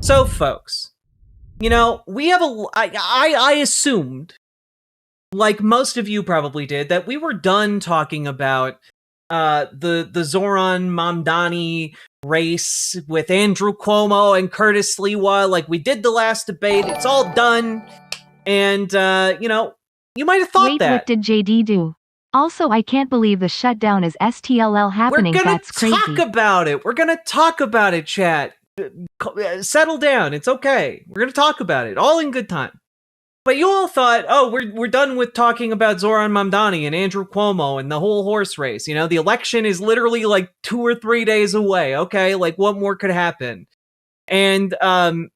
So, folks, you know, we have I assumed, like most of you probably did, that we were done talking about the Zohran Mamdani race with Andrew Cuomo and Curtis Sliwa. Like, we did the last debate. It's all done. And, you know, you might have thought that. Wait, what did JD do? Also, I can't believe the shutdown is STLL happening. That's crazy. We're gonna talk about it. We're gonna talk about it, chat. Settle down. It's okay. We're gonna talk about it. All in good time. But you all thought, oh, we're done with talking about Zohran Mamdani and Andrew Cuomo and the whole horse race. You know, the election is literally like 2 or 3 days away. Okay, like what more could happen? And I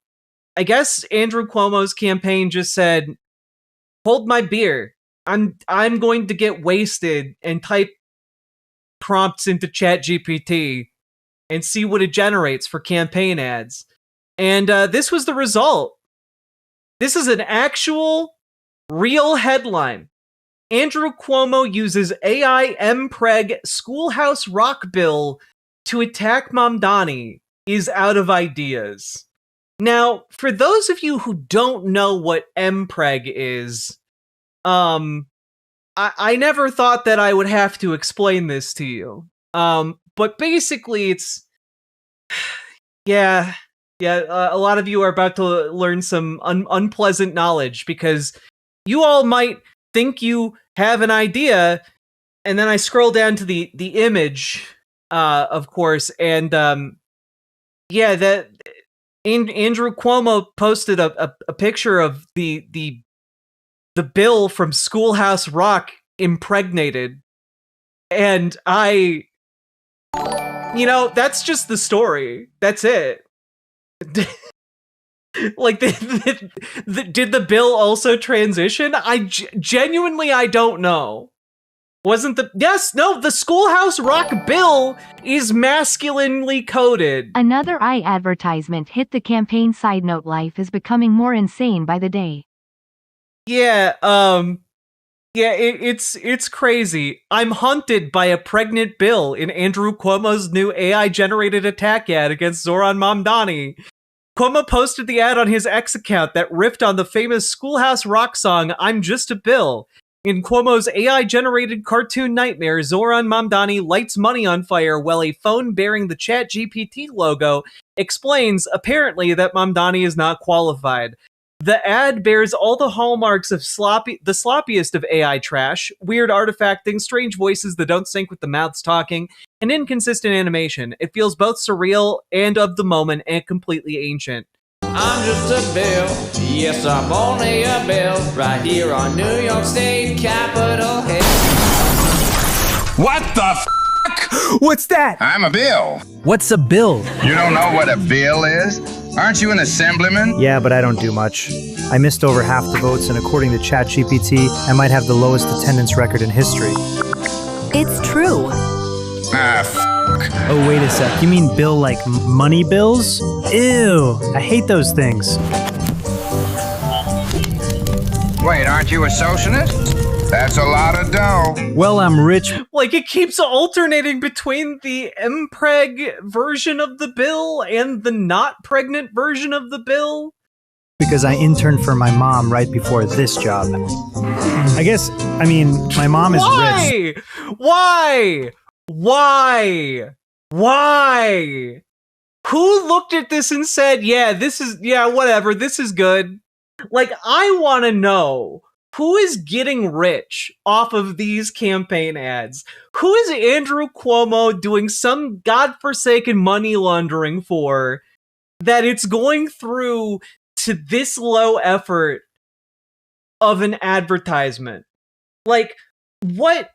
guess Andrew Cuomo's campaign just said, hold my beer. I'm going to get wasted and type prompts into ChatGPT and see what it generates for campaign ads. And this was the result. This is an actual, real headline. Andrew Cuomo uses AI MPreg Schoolhouse Rock Bill to attack Mamdani, is out of ideas. Now, for those of you who don't know what MPreg is, I never thought that I would have to explain this to you. But basically it's... Yeah, a lot of you are about to learn some unpleasant knowledge, because you all might think you have an idea, and then I scroll down to the image, of course, and yeah, that Andrew Cuomo posted a picture of the bill from Schoolhouse Rock impregnated, and you know, that's just the story. That's it. Like, did the bill also transition? Genuinely, I don't know. Wasn't the... Yes, no, the Schoolhouse Rock bill is masculinely coded. Another advertisement hit the campaign. Side note, life is becoming more insane by the day. Yeah, yeah, it's crazy. I'm haunted by a pregnant bill in Andrew Cuomo's new AI-generated attack ad against Zohran Mamdani. Cuomo posted the ad on his X account that riffed on the famous Schoolhouse Rock song, I'm Just a Bill. In Cuomo's AI-generated cartoon nightmare, Zohran Mamdani lights money on fire while a phone bearing the ChatGPT logo explains, apparently, that Mamdani is not qualified. The ad bears all the hallmarks of the sloppiest of AI trash: weird artifacting, strange voices that don't sync with the mouths talking, and inconsistent animation. It feels both surreal and of the moment and completely ancient. I'm just a bill, yes, I'm only a bill, right here on New York State Capitol Hill. What the f***? What's that? I'm a bill. What's a bill? You don't know what a bill is? Aren't you an assemblyman? Yeah, but I don't do much. I missed over half the votes, and according to ChatGPT, I might have the lowest attendance record in history. It's true. Ah, f***. Oh, wait a sec. You mean bill like money bills? Ew, I hate those things. Wait, aren't you a socialist? That's a lot of dough. Well, I'm rich. Like, it keeps alternating between the MPreg version of the bill and the not pregnant version of the bill. Because I interned for my mom right before this job. I mean, my mom is rich. Why? Who looked at this and said, whatever, this is good? Like, I want to know, who is getting rich off of these campaign ads? Who is Andrew Cuomo doing some godforsaken money laundering for, that it's going through to this low effort of an advertisement? Like, what?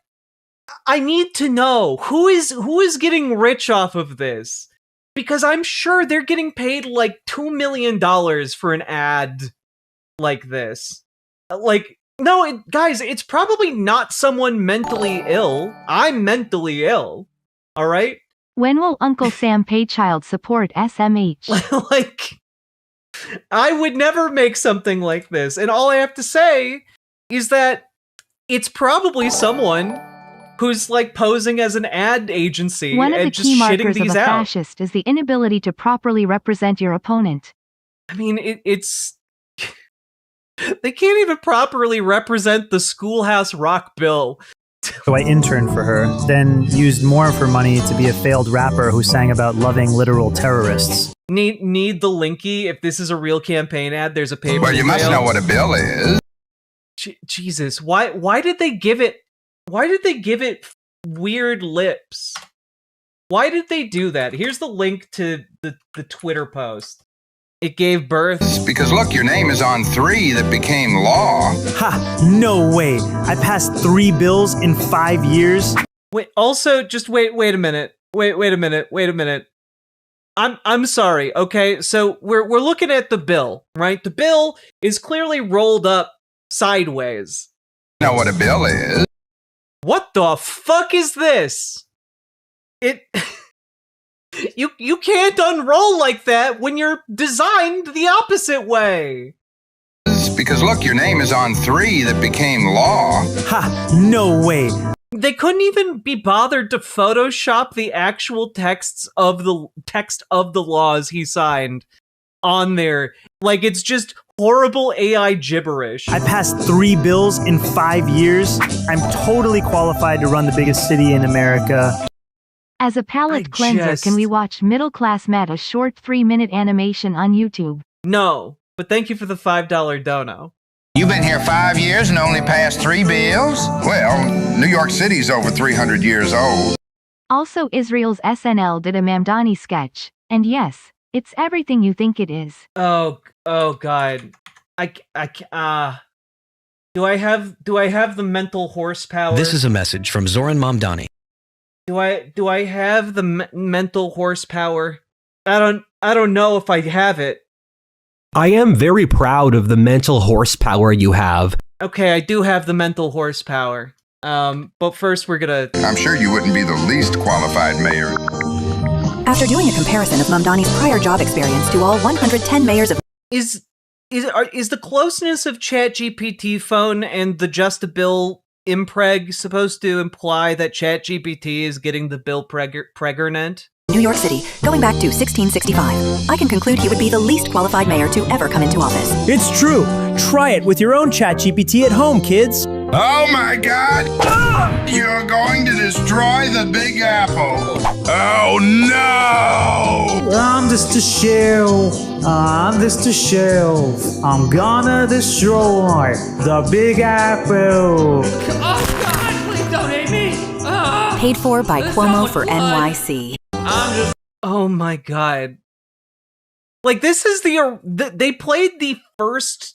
I need to know, who is getting rich off of this? Because I'm sure they're getting paid like $2 million for an ad like this. Like, no, guys, it's probably not someone mentally ill. I'm mentally ill. All right? When will Uncle Sam pay child support, SMH? Like, I would never make something like this. And all I have to say is that it's probably someone who's like posing as an ad agency One of the and just key shitting markers of these a out. fascist is the inability to properly represent your opponent. I mean, it's they can't even properly represent the Schoolhouse Rock bill. So I interned for her, then used more of her money to be a failed rapper who sang about loving literal terrorists. Need the linky if this is a real campaign ad. There's a paper. Well, you must know what a bill is. Jesus, why did they give it? Why did they give it weird lips? Why did they do that? Here's the link to the Twitter post. It gave birth. Because look, your name is on 3 that became law. Ha! No way! I passed 3 bills in 5 years? Wait, also, just wait a minute. Wait a minute. I'm sorry, okay? So we're looking at the bill, right? The bill is clearly rolled up sideways. You know what a bill is? What the fuck is this? You can't unroll like that when you're designed the opposite way. Because look, your name is on 3 that became law. Ha! No way! They couldn't even be bothered to Photoshop the actual text of the laws he signed on there. Like, it's just horrible AI gibberish. I passed 3 bills in 5 years. I'm totally qualified to run the biggest city in America. As a palate cleanser, can we watch Middle Class Matt, a short 3-minute animation on YouTube? No, but thank you for the $5 dono. You've been here 5 years and only passed 3 bills? Well, New York City's over 300 years old. Also, Israel's SNL did a Mamdani sketch. And yes, it's everything you think it is. Oh God. Do I have the mental horsepower? This is a message from Zohran Mamdani. Do I have the mental horsepower? I don't know if I have it. I am very proud of the mental horsepower you have. Okay, I do have the mental horsepower. But first we're gonna... I'm sure you wouldn't be the least qualified mayor. After doing a comparison of Mamdani's prior job experience to all 110 mayors of... Is the closeness of ChatGPT phone and the Just a Bill impreg supposed to imply that ChatGPT is getting the bill pregnant? New York City, going back to 1665. I can conclude he would be the least qualified mayor to ever come into office. It's true. Try it with your own ChatGPT at home, kids. Oh my God! You're going to destroy the Big Apple. Oh no! I'm just a shell. I'm just a shell. I'm gonna destroy the Big Apple. Oh God, please don't hate me! Paid for by Cuomo for NYC. Oh my God. Like, this is they played the first,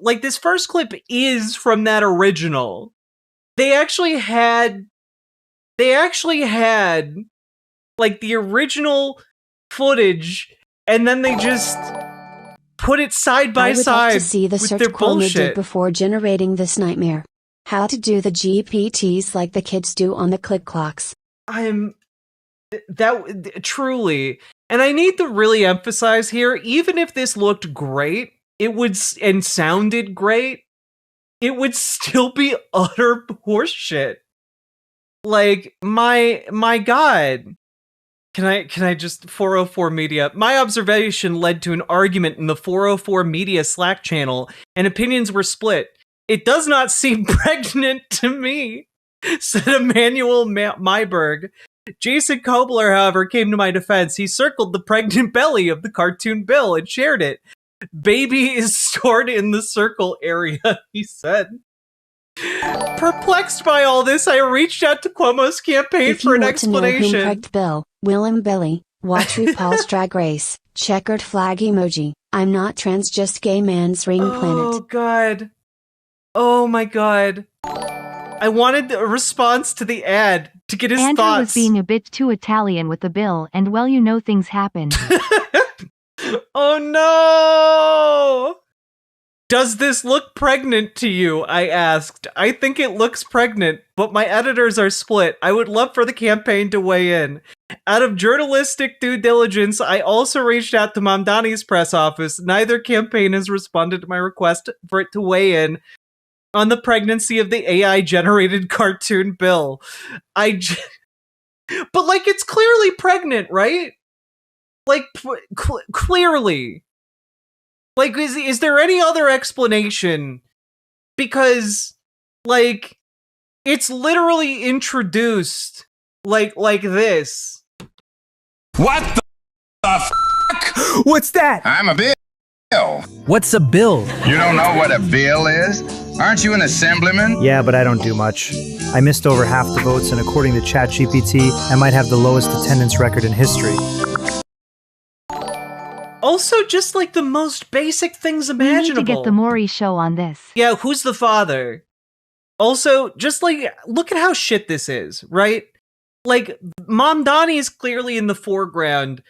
like, this first clip is from that original. They actually had, like, the original footage, and then they just put it side by I would side like to see the with search their Cuomo bullshit. did before generating this nightmare. How to do the GPTs like the kids do on the click clocks. Truly, and I need to really emphasize here, even if this looked great, and sounded great, it would still be utter horseshit. Like, my God. Can I just 404 Media? My observation led to an argument in the 404 Media Slack channel, and opinions were split. It does not seem pregnant to me, said Emmanuel Myberg. Jason Kobler, however, came to my defense. He circled the pregnant belly of the cartoon Bill and shared it. Baby is stored in the circle area, he said. Perplexed by all this, I reached out to Cuomo's campaign for an explanation. If you want to know who pegged Bill, Willem Billy, watch RuPaul's Drag Race, checkered flag emoji, I'm not trans, just gay man's ring planet. Oh God. Oh my God. I wanted a response to the ad to get his Andrew thoughts. was being a bit too Italian with the bill, and well, you know things happen. Oh no! Does this look pregnant to you? I asked. I think it looks pregnant, but my editors are split. I would love for the campaign to weigh in. Out of journalistic due diligence, I also reached out to Mamdani's press office. Neither campaign has responded to my request for it to weigh in on the pregnancy of the AI-generated cartoon Bill. But, like, it's clearly pregnant, right? Like, clearly. Like, is there any other explanation? Because, like, it's literally introduced like this. What the f? What's that? I'm a bill. What's a bill? You don't know what a bill is? Aren't you an assemblyman? Yeah, but I don't do much. I missed over half the votes, and according to ChatGPT, I might have the lowest attendance record in history. Also, just like the most basic things imaginable. We need to get the Maury show on this. Yeah, who's the father? Also, just like, look at how shit this is, right? Like, Mom Donnie is clearly in the foreground,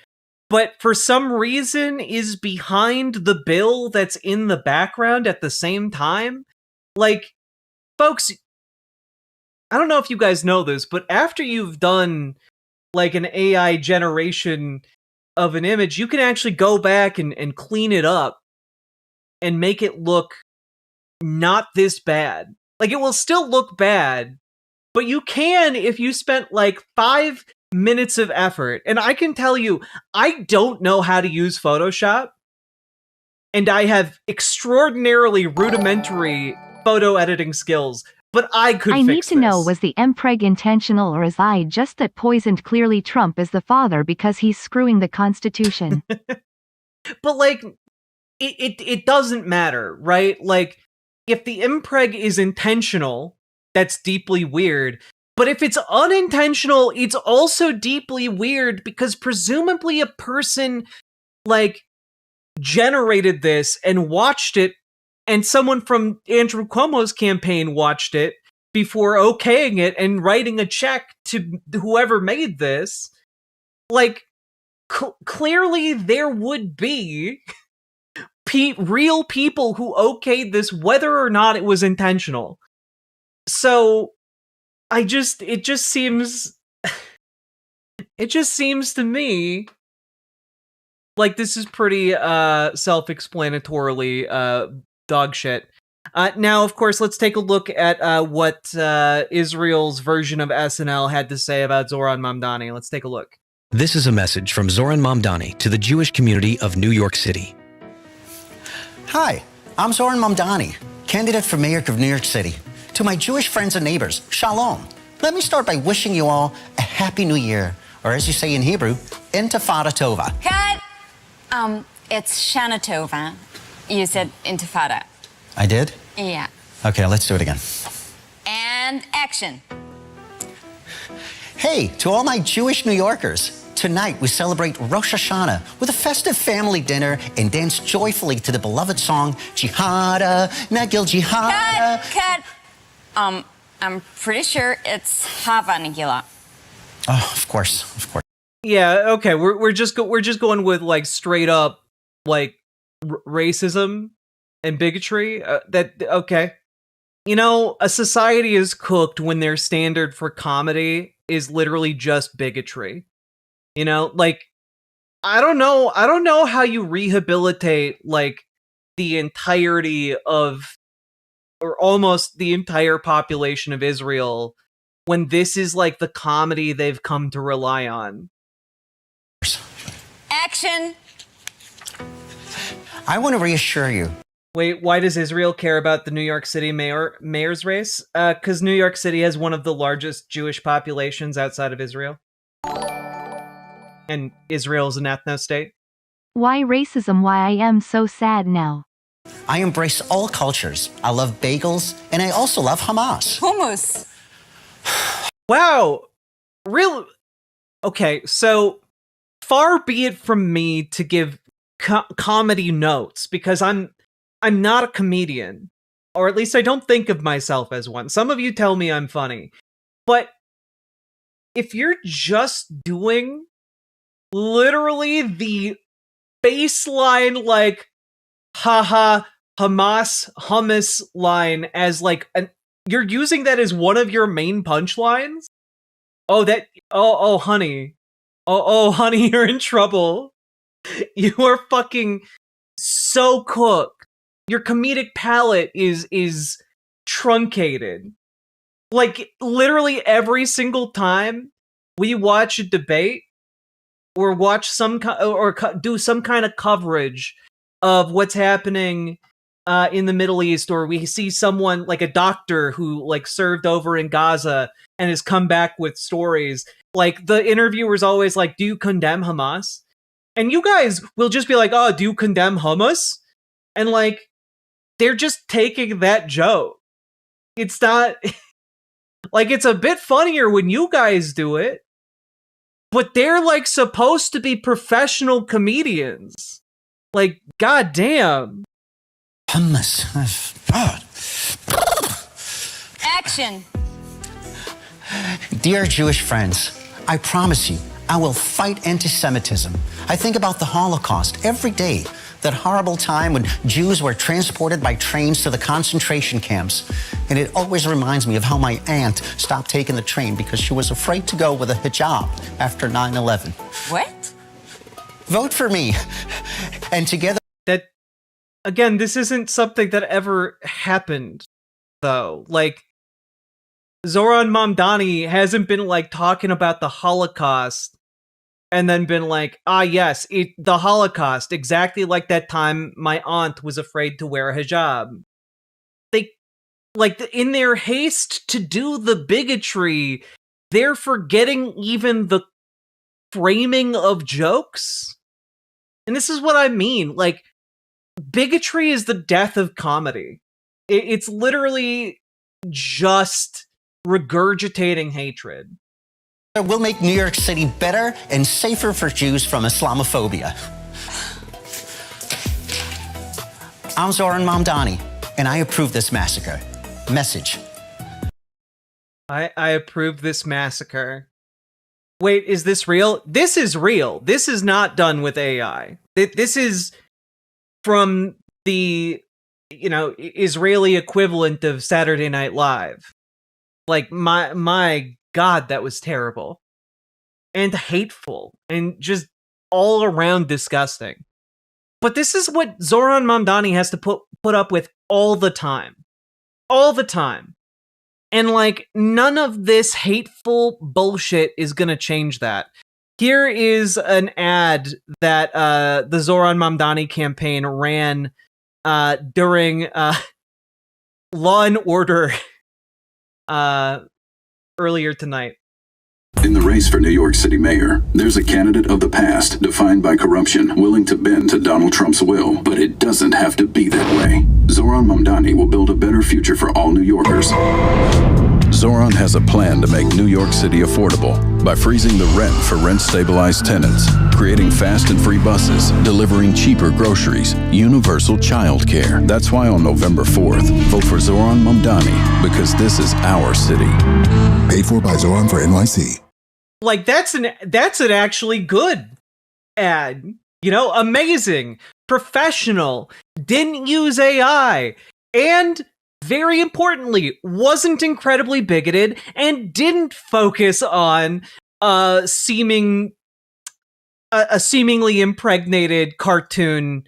but for some reason is behind the bill that's in the background at the same time. Like, folks, I don't know if you guys know this, but after you've done like an AI generation of an image, you can actually go back and clean it up and make it look not this bad. Like, it will still look bad, but you can if you spent like 5 minutes of effort. And I can tell you, I don't know how to use Photoshop, and I have extraordinarily rudimentary photo editing skills, but I could I fix need to know, this. was the MPreg intentional, or is I just that poisoned? Clearly Trump is the father because he's screwing the Constitution. But like, it doesn't matter, right? Like, if the impreg is intentional, that's deeply weird. But if it's unintentional, it's also deeply weird, because presumably a person like generated this and watched it, and someone from Andrew Cuomo's campaign watched it before okaying it and writing a check to whoever made this. Like, clearly there would be real people who okayed this, whether or not it was intentional. So it just seems to me like this is pretty self-explanatorily dog shit. Now, of course, let's take a look at what Israel's version of SNL had to say about Zohran Mamdani. Let's take a look. This is a message from Zohran Mamdani to the Jewish community of New York City. Hi, I'm Zohran Mamdani, candidate for mayor of New York City. To my Jewish friends and neighbors, shalom. Let me start by wishing you all a happy new year, or as you say in Hebrew, Intifada Tova. Cut! It's Shana Tova. You said Intifada. I did? Yeah. Okay, let's do it again. And action. Hey, to all my Jewish New Yorkers, tonight we celebrate Rosh Hashanah with a festive family dinner and dance joyfully to the beloved song, Jihada, Nagil Jihada. Cut! I'm pretty sure it's Hava Nagila. Oh, of course. Yeah, okay, we're just going with like straight up like racism and bigotry. Okay. You know, a society is cooked when their standard for comedy is literally just bigotry. You know, like, I don't know how you rehabilitate like the entirety of, or almost the entire population of Israel when this is like the comedy they've come to rely on. Action! I want to reassure you. Wait, why does Israel care about the New York City mayor's race? Because New York City has one of the largest Jewish populations outside of Israel. And Israel is an ethno-state. Why racism? Why I am so sad now. I embrace all cultures. I love bagels, and I also love Hamas. Hummus. Wow. Real. Okay, so far be it from me to give comedy notes, because I'm not a comedian, or at least I don't think of myself as one. Some of you tell me I'm funny, but if you're just doing literally the baseline, like, haha, Hamas, hummus line as like you're using that as one of your main punchlines? Oh, honey. Oh, honey, you're in trouble. You are fucking so cooked. Your comedic palette is truncated. Like, literally every single time we watch a debate or watch do some kind of coverage of what's happening in the Middle East, or we see someone like a doctor who like served over in Gaza and has come back with stories. Like the interviewer's always like, do you condemn Hamas? And you guys will just be like, oh, do you condemn Hamas? And like, they're just taking that joke. It's not like, it's a bit funnier when you guys do it, but they're like supposed to be professional comedians. Like, goddamn. Hummus. God. Action. Dear Jewish friends, I promise you, I will fight anti-Semitism. I think about the Holocaust every day, that horrible time when Jews were transported by trains to the concentration camps. And it always reminds me of how my aunt stopped taking the train because she was afraid to go with a hijab after 9/11. What? Vote for me. And together... That, again, this isn't something that ever happened, though. Like, Zohran Mamdani hasn't been, like, talking about the Holocaust and then been like, ah, yes, the Holocaust, exactly like that time my aunt was afraid to wear a hijab. They, like, in their haste to do the bigotry, they're forgetting even the framing of jokes. And this is what I mean. Like, bigotry is the death of comedy. It's literally just regurgitating hatred. We'll make New York City better and safer for Jews from Islamophobia. I'm Zohran Mamdani, and I approve this massacre. Message. I approve this massacre. Wait, is this real? This is real. This is not done with AI. This is from the, Israeli equivalent of Saturday Night Live. Like, my God, that was terrible. And hateful. And just all around disgusting. But this is what Zohran Mamdani has to put up with all the time. All the time. And, like, none of this hateful bullshit is gonna change that. Here is an ad that the Zohran Mamdani campaign ran during Law and Order earlier tonight. In the race for New York City mayor, there's a candidate of the past defined by corruption willing to bend to Donald Trump's will, but it doesn't have to be that way. Zohran Mamdani will build a better future for all New Yorkers. Zohran has a plan to make New York City affordable by freezing the rent for rent-stabilized tenants, creating fast and free buses, delivering cheaper groceries, universal child care. That's why on November 4th, vote for Zohran Mamdani, because this is our city. Paid for by Zohran for NYC. Like, that's an actually good ad. Amazing, professional, didn't use AI, and very importantly, wasn't incredibly bigoted and didn't focus on a seemingly impregnated cartoon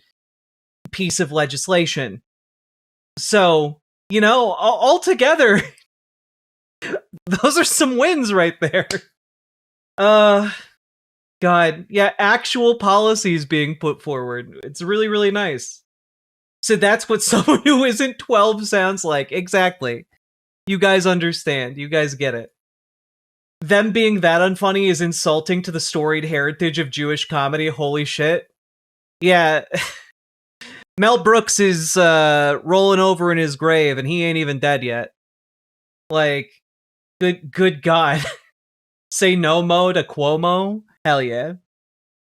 piece of legislation. So, altogether, those are some wins right there. God, yeah, actual policies being put forward. It's really, really nice. So that's what someone who isn't 12 sounds like. Exactly. You guys understand. You guys get it. Them being that unfunny is insulting to the storied heritage of Jewish comedy. Holy shit. Yeah. Mel Brooks is rolling over in his grave and he ain't even dead yet. Like, good God. Say no mo to Cuomo? Hell yeah.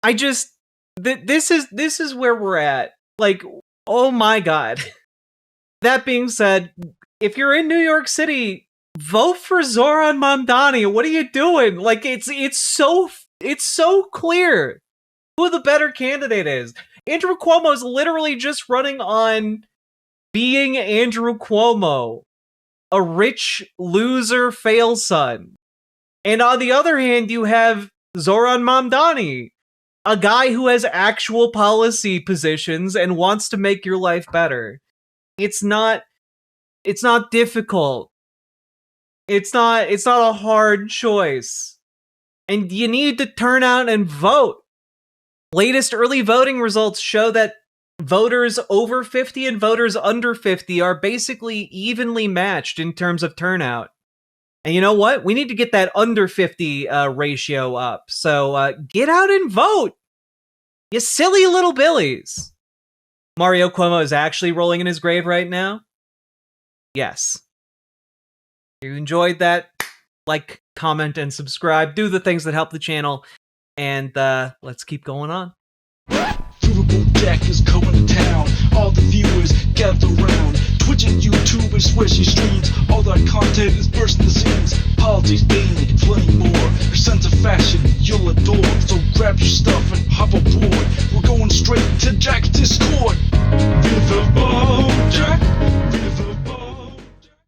I just, this is where we're at. Like, oh my God. That being said, if you're in New York City, vote for Zohran Mamdani. What are you doing? Like, it's so clear who the better candidate is. Andrew Cuomo is literally just running on being Andrew Cuomo, a rich loser fail son. And on the other hand, you have Zohran Mamdani, a guy who has actual policy positions and wants to make your life better. It's not difficult. It's not a hard choice. And you need to turn out and vote. Latest early voting results show that voters over 50 and voters under 50 are basically evenly matched in terms of turnout. And you know what? We need to get that under 50 ratio up. So get out and vote, you silly little billies. Mario Cuomo is actually rolling in his grave right now. Yes. If you enjoyed that, like, comment, and subscribe. Do the things that help the channel. And let's keep going on. Riverboat Jack is coming to town. All the viewers gather round. Twitch and YouTube and swishy streams. All that content is bursting the seams. Politics, gaming, and plenty more. Your sense of fashion you'll adore. So grab your stuff and hop aboard. We're going straight to Jack's Discord.